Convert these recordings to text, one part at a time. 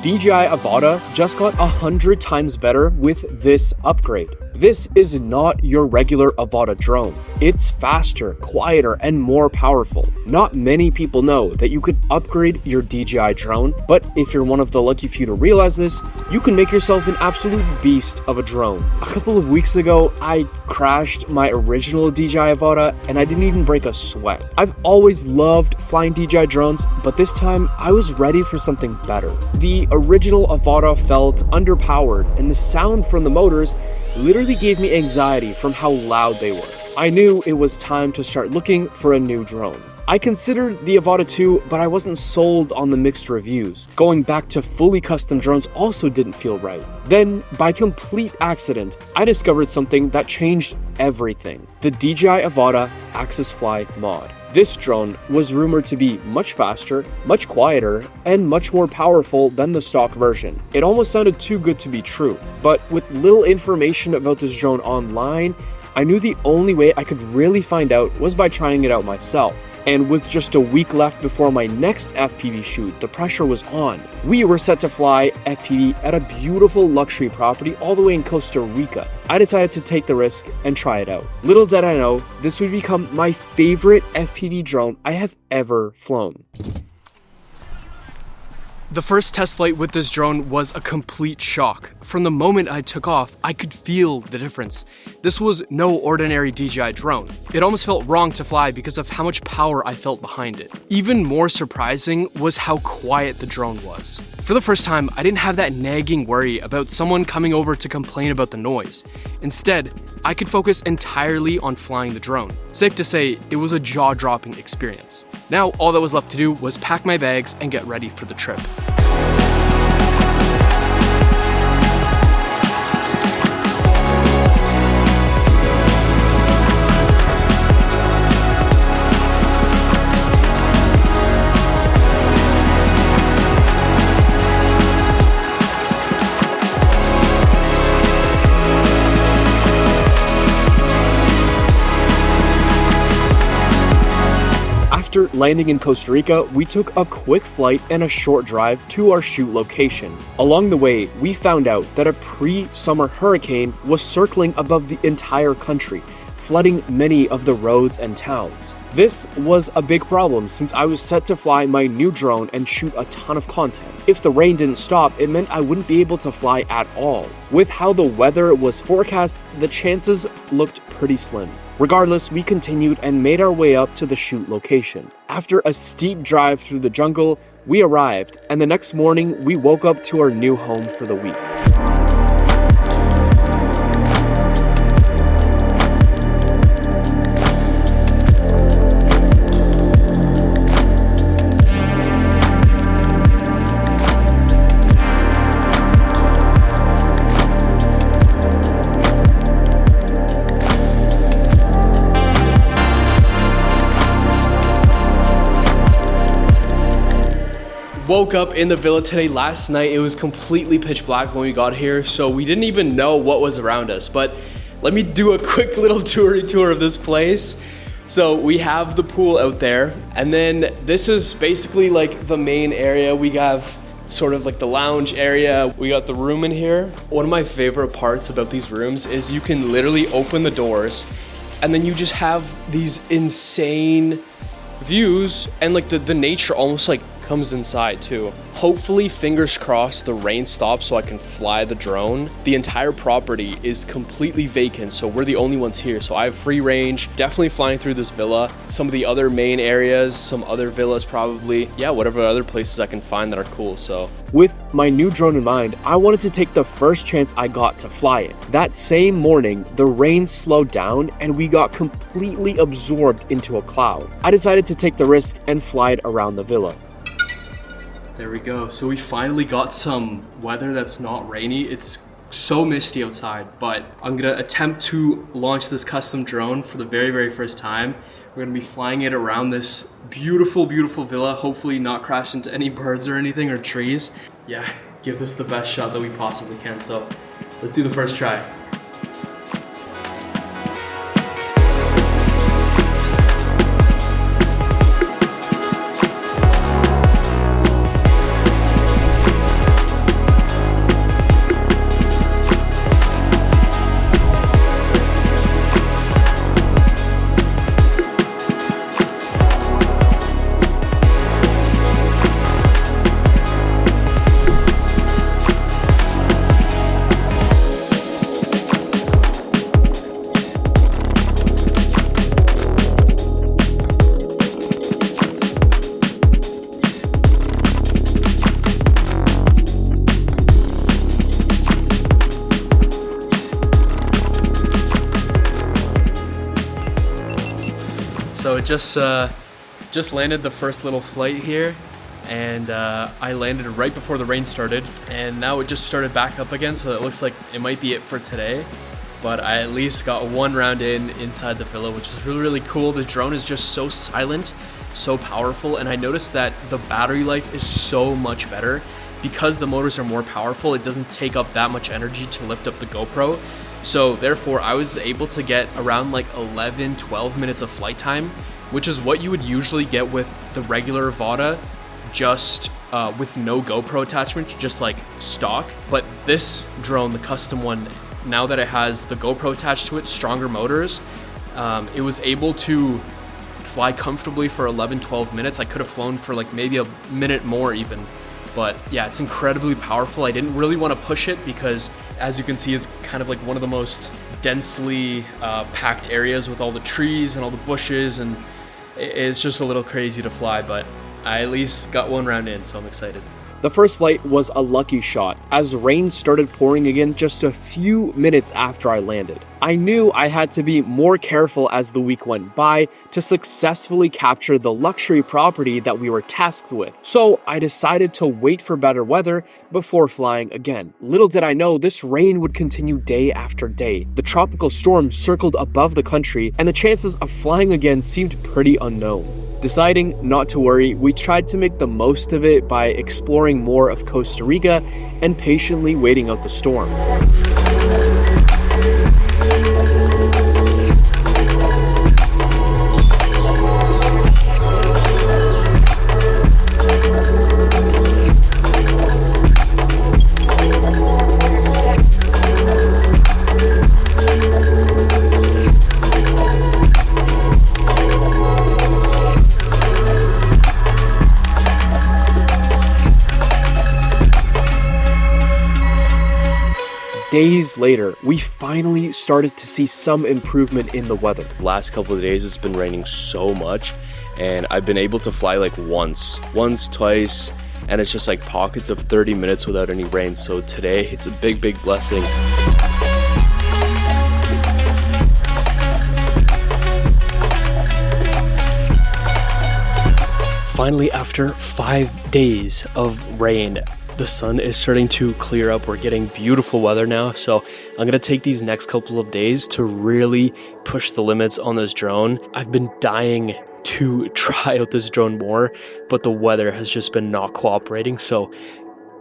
DJI Avata just got 100 times better with this upgrade. This is not your regular Avata drone. It's faster, quieter, and more powerful. Not many people know that you could upgrade your DJI drone, but if you're one of the lucky few to realize this, you can make yourself an absolute beast of a drone. A couple of weeks ago, I crashed my original DJI Avata and I didn't even break a sweat. I've always loved flying DJI drones, but this time I was ready for something better. The original Avata felt underpowered and the sound from the motors literally gave me anxiety from how loud they were. I knew it was time to start looking for a new drone. I considered the Avata 2, but I wasn't sold on the mixed reviews. Going back to fully custom drones also didn't feel right. Then, by complete accident, I discovered something that changed everything. The DJI Avata Axis Fly mod. This drone was rumored to be much faster, much quieter, and much more powerful than the stock version. It almost sounded too good to be true, but with little information about this drone online, I knew the only way I could really find out was by trying it out myself. And with just a week left before my next FPV shoot, the pressure was on. We were set to fly FPV at a beautiful luxury property all the way in Costa Rica. I decided to take the risk and try it out. Little did I know, this would become my favorite FPV drone I have ever flown. The first test flight with this drone was a complete shock. From the moment I took off, I could feel the difference. This was no ordinary DJI drone. It almost felt wrong to fly because of how much power I felt behind it. Even more surprising was how quiet the drone was. For the first time, I didn't have that nagging worry about someone coming over to complain about the noise. Instead, I could focus entirely on flying the drone. Safe to say, it was a jaw-dropping experience. Now, all that was left to do was pack my bags and get ready for the trip. After landing in Costa Rica, we took a quick flight and a short drive to our shoot location. Along the way, we found out that a pre-summer hurricane was circling above the entire country, flooding many of the roads and towns. This was a big problem since I was set to fly my new drone and shoot a ton of content. If the rain didn't stop, it meant I wouldn't be able to fly at all. With how the weather was forecast, the chances looked pretty slim. Regardless, we continued and made our way up to the shoot location. After a steep drive through the jungle, we arrived, and the next morning we woke up to our new home for the week. Woke up in the villa today. Last night it was completely pitch black when we got here, so we didn't even know what was around us. But let me do a quick little tour of this place. So we have the pool out there, and then this is basically like the main area. We have sort of like the lounge area. We got the room in here. One of my favorite parts about these rooms is you can literally open the doors and then you just have these insane views, and like the nature almost like comes inside too. Hopefully, fingers crossed, the rain stops so I can fly the drone. The entire property is completely vacant, so we're the only ones here. So I have free range, definitely flying through this villa. Some of the other main areas, some other villas probably. Yeah, whatever other places I can find that are cool, so. With my new drone in mind, I wanted to take the first chance I got to fly it. That same morning, the rain slowed down and we got completely absorbed into a cloud. I decided to take the risk and fly it around the villa. There we go. So we finally got some weather that's not rainy. It's so misty outside, but I'm gonna attempt to launch this custom drone for the very, very first time. We're gonna be flying it around this beautiful, beautiful villa, hopefully not crash into any birds or anything or trees. Yeah, give this the best shot that we possibly can. So let's do the first try. just landed the first little flight here, and I landed right before the rain started, and now it just started back up again, so it looks like it might be it for today. But I at least got one round inside the villa, which is really, really cool. The drone is just so silent, so powerful, and I noticed that the battery life is so much better. Because the motors are more powerful, it doesn't take up that much energy to lift up the GoPro. So therefore, I was able to get around like 11, 12 minutes of flight time, which is what you would usually get with the regular Avata, just with no GoPro attachment, just like stock. But this drone, the custom one, now that it has the GoPro attached to it, stronger motors, it was able to fly comfortably for 11, 12 minutes. I could have flown for like maybe a minute more even. But yeah, it's incredibly powerful. I didn't really want to push it because, as you can see, it's kind of like one of the most densely packed areas with all the trees and all the bushes, and it's just a little crazy to fly, but I at least got one round in, so I'm excited. The first flight was a lucky shot, as rain started pouring again just a few minutes after I landed. I knew I had to be more careful as the week went by to successfully capture the luxury property that we were tasked with, so I decided to wait for better weather before flying again. Little did I know this rain would continue day after day. The tropical storm circled above the country, and the chances of flying again seemed pretty unknown. Deciding not to worry, we tried to make the most of it by exploring more of Costa Rica and patiently waiting out the storm. Days later, we finally started to see some improvement in the weather. Last couple of days, it's been raining so much, and I've been able to fly like once, twice, and it's just like pockets of 30 minutes without any rain. So today, it's a big, big blessing. Finally, after 5 days of rain, the sun is starting to clear up. We're getting beautiful weather now, so I'm gonna take these next couple of days to really push the limits on this drone. I've been dying to try out this drone more, but the weather has just been not cooperating, so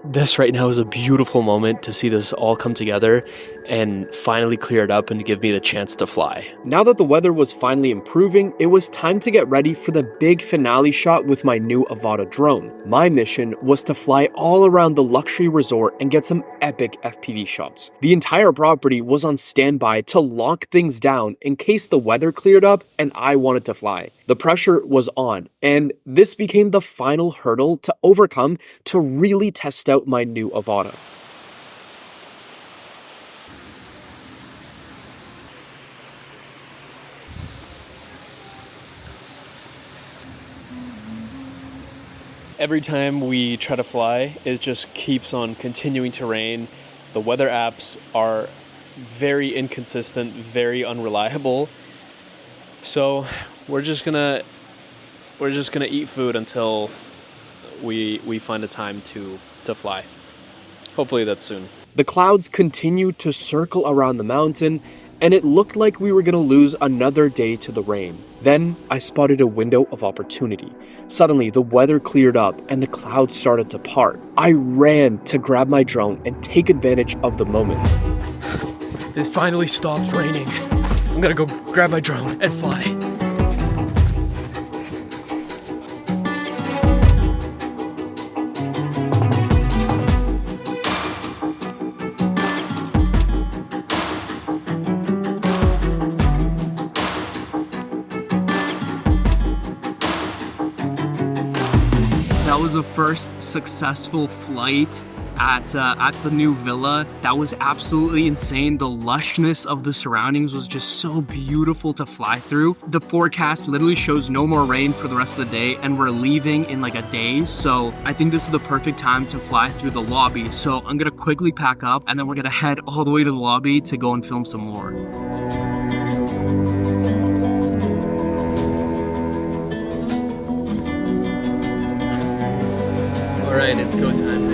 this right now is a beautiful moment to see this all come together and finally clear it up and to give me the chance to fly. Now that the weather was finally improving, it was time to get ready for the big finale shot with my new Avata drone. My mission was to fly all around the luxury resort and get some epic FPV shots. The entire property was on standby to lock things down in case the weather cleared up and I wanted to fly. The pressure was on, and this became the final hurdle to overcome to really test out my new Avata. Every time we try to fly, it just keeps on continuing to rain. The weather apps are very inconsistent, very unreliable. So we're just gonna eat food until we find a time to fly. Hopefully that's soon. The clouds continued to circle around the mountain, and it looked like we were going to lose another day to the rain. Then I spotted a window of opportunity. Suddenly, the weather cleared up and the clouds started to part. I ran to grab my drone and take advantage of the moment. It finally stopped raining. I'm gonna go grab my drone and fly. That was the first successful flight at the new villa. That was absolutely insane. The lushness of the surroundings was just so beautiful to fly through. The forecast literally shows no more rain for the rest of the day, and we're leaving in like a day. So I think this is the perfect time to fly through the lobby. So I'm gonna quickly pack up, and then we're gonna head all the way to the lobby to go and film some more. right, it's go time.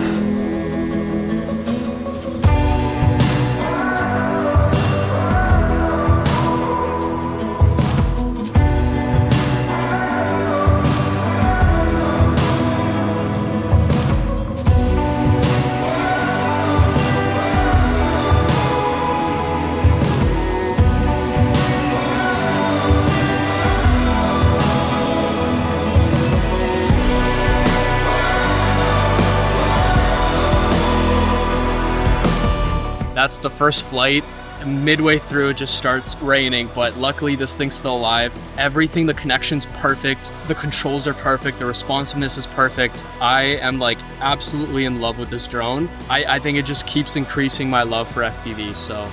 That's the first flight. Midway through, it just starts raining, but luckily this thing's still alive. Everything, the connection's perfect, the controls are perfect, the responsiveness is perfect. I am like absolutely in love with this drone. I think it just keeps increasing my love for FPV, so.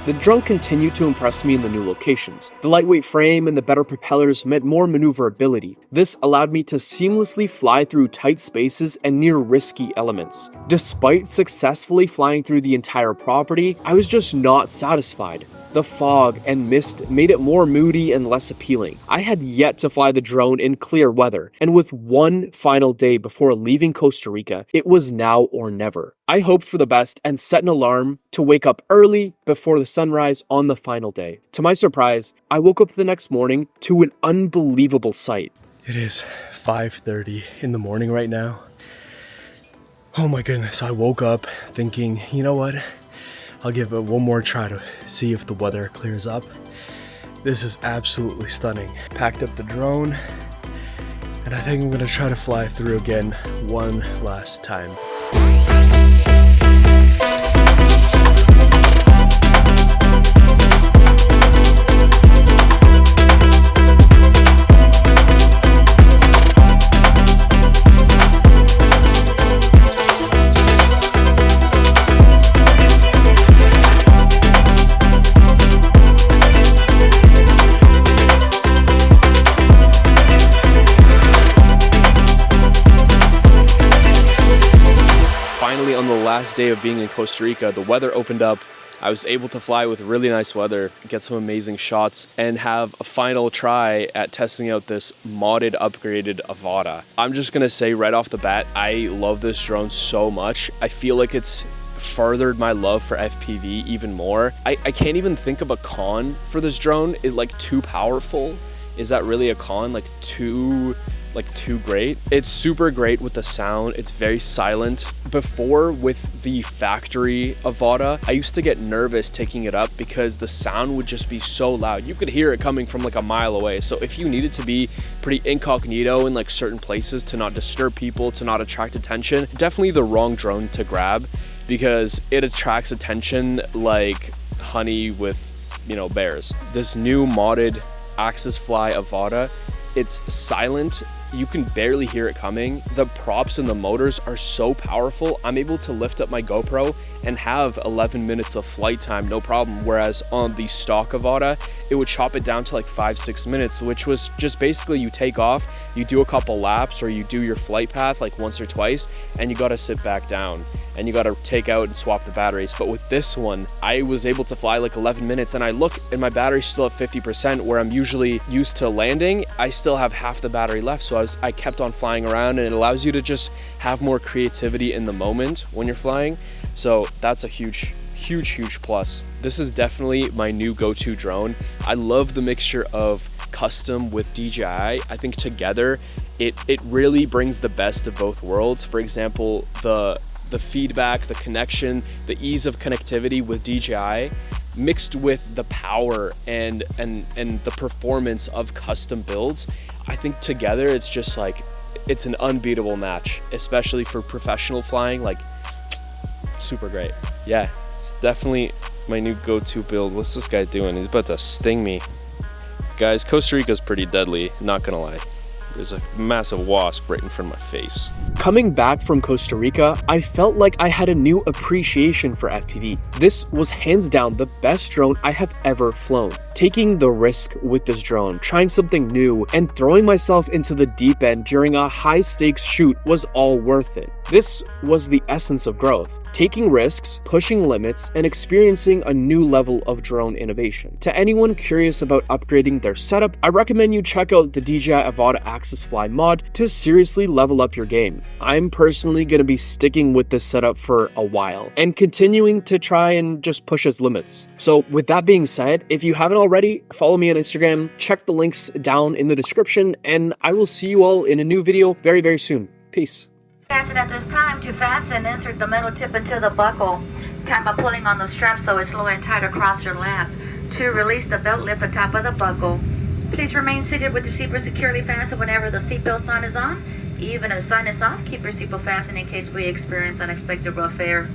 The drone continued to impress me in the new locations. The lightweight frame and the better propellers meant more maneuverability. This allowed me to seamlessly fly through tight spaces and near risky elements. Despite successfully flying through the entire property, I was just not satisfied. The fog and mist made it more moody and less appealing. I had yet to fly the drone in clear weather, and with one final day before leaving Costa Rica, it was now or never. I hoped for the best and set an alarm to wake up early before the sunrise on the final day. To my surprise, I woke up the next morning to an unbelievable sight. It is 5:30 in the morning right now. Oh my goodness, I woke up thinking, you know what? I'll give it one more try to see if the weather clears up. This is absolutely stunning. Packed up the drone, and I think I'm gonna try to fly through again one last time. On the last day of being in Costa Rica, the weather opened up. I was able to fly with really nice weather, get some amazing shots, and have a final try at testing out this modded, upgraded Avata. I'm just gonna say right off the bat, I love this drone so much. I feel like it's furthered my love for FPV even more. I can't even think of a con for this drone. It's like too powerful. Is that really a con? Like too great. It's super great with the sound. It's very silent. Before, with the factory Avata, I used to get nervous taking it up because the sound would just be so loud. You could hear it coming from like a mile away. So if you needed to be pretty incognito in like certain places to not disturb people, to not attract attention, definitely the wrong drone to grab because it attracts attention like honey with, you know, bears. This new modded Axis Fly Avata, it's silent. You can barely hear it coming. The props and the motors are so powerful. I'm able to lift up my GoPro and have 11 minutes of flight time, no problem. Whereas on the stock Avata, it would chop it down to like 5-6 minutes, which was just basically you take off, you do a couple laps or you do your flight path like once or twice, and you gotta sit back down and you gotta take out and swap the batteries. But with this one, I was able to fly like 11 minutes and I look and my battery's still at 50%, where I'm usually used to landing, I still have half the battery left. So I kept on flying around, and it allows you to just have more creativity in the moment when you're flying. So that's a huge plus. This is definitely my new go-to drone. I love the mixture of custom with DJI. I think together it really brings the best of both worlds. For example, the feedback, the connection, the ease of connectivity with DJI mixed with the power and the performance of custom builds. I think together it's just like, it's an unbeatable match, especially for professional flying. Like, super great. Yeah, it's definitely my new go-to build. What's this guy doing? He's about to sting me. Guys, Costa Rica's pretty deadly, not gonna lie. There's a massive wasp right in front of my face. Coming back from Costa Rica, I felt like I had a new appreciation for FPV. This was hands down the best drone I have ever flown. Taking the risk with this drone, trying something new, and throwing myself into the deep end during a high-stakes shoot was all worth it. This was the essence of growth, taking risks, pushing limits, and experiencing a new level of drone innovation. To anyone curious about upgrading their setup, I recommend you check out the DJI Avata Axis Fly mod to seriously level up your game. I'm personally going to be sticking with this setup for a while and continuing to try and just push its limits. So with that being said, if you haven't already, follow me on Instagram, check the links down in the description, and I will see you all in a new video very, very soon. Peace. Fasten at this time. To fasten, insert the metal tip into the buckle. Tight by pulling on the strap so it's low and tight across your lap. To release the belt, lift the top of the buckle. Please remain seated with your seatbelt securely fastened whenever the seatbelt sign is on. Even as the sign is on, keep your seatbelt fastened in case we experience unexpected rough air.